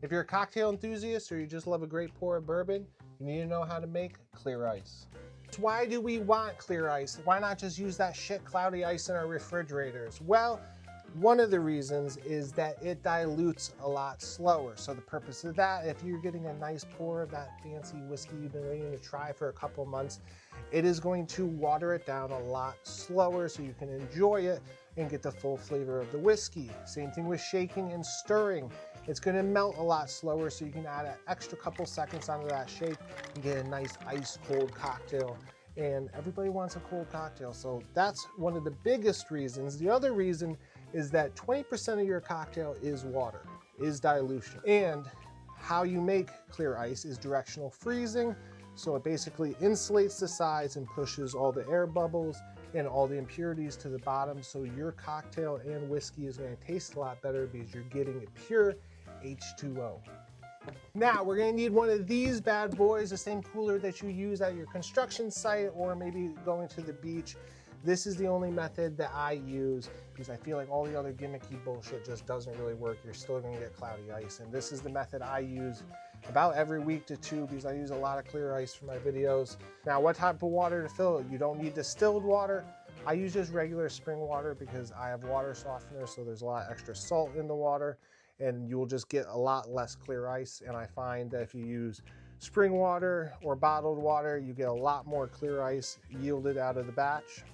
If you're a cocktail enthusiast or you just love a great pour of bourbon, you need to know how to make clear ice. Why do we want clear ice? Why not just use that shit cloudy ice in our refrigerators? Well, one of the reasons is that it dilutes a lot slower. So the purpose of that, if you're getting a nice pour of that fancy whiskey you've been waiting to try for a couple months, it is going to water it down a lot slower so you can enjoy it and get the full flavor of the whiskey. Same thing with shaking and stirring. It's going to melt a lot slower so you can add an extra couple seconds onto that shake and get a nice ice cold cocktail. And everybody wants a cold cocktail, so that's one of the biggest reasons. The other reason is that 20% of your cocktail is water, is dilution. And how you make clear ice is directional freezing. So it basically insulates the sides and pushes all the air bubbles and all the impurities to the bottom. So your cocktail and whiskey is going to taste a lot better because you're getting a pure H2O. Now we're going to need one of these bad boys, the same cooler that you use at your construction site or maybe going to the beach. This is the only method that I use because I feel like all the other gimmicky bullshit just doesn't really work. You're still going to get cloudy ice, and this is the method I use about every week to two because I use a lot of clear ice for my videos. Now, what type of water to fill it? You don't need distilled water. I use just regular spring water because I have water softener, so there's a lot of extra salt in the water, and you will just get a lot less clear ice. And I find that if you use spring water or bottled water, you get a lot more clear ice yielded out of the batch.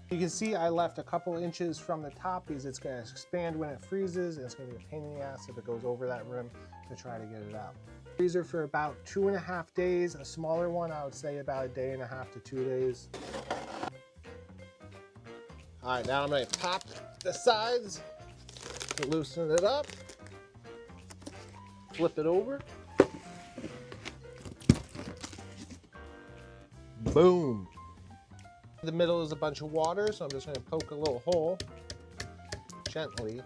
You can see I left a couple inches from the top because it's going to expand when it freezes, and it's going to be a pain in the ass if it goes over that rim to try to get it out. Freezer for about 2.5 days. A smaller one, I would say about 1.5 to 2 days. All right, now I'm going to pop the sides, loosen it up, flip it over. Boom. The middle is a bunch of water, so I'm just going to poke a little hole gently.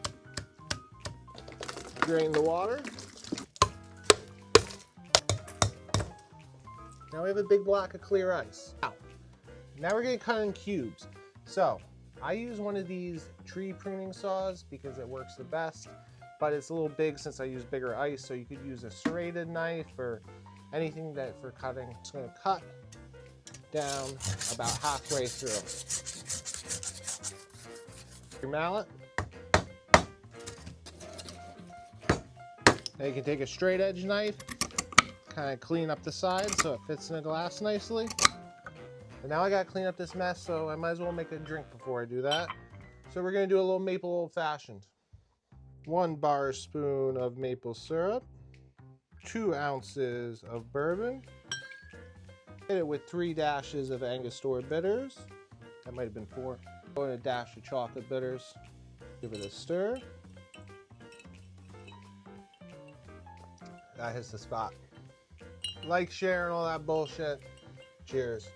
Drain the water. Now we have a big block of clear ice. Now we're going to cut in cubes. So I use one of these tree pruning saws because it works the best, but it's a little big since I use bigger ice, so you could use a serrated knife or anything that for cutting. I'm just going to cut down about halfway through. Your mallet. Now you can take a straight edge knife, kind of clean up the sides so it fits in the glass nicely. And now I gotta clean up this mess, so I might as well make a drink before I do that. So we're gonna do a little maple old fashioned. 1 bar spoon of maple syrup, 2 ounces of bourbon. Hit it with 3 dashes of Angostura bitters. That might have been 4. Throw in a dash of chocolate bitters. Give it a stir. That hits the spot. Like, share, and all that bullshit. Cheers.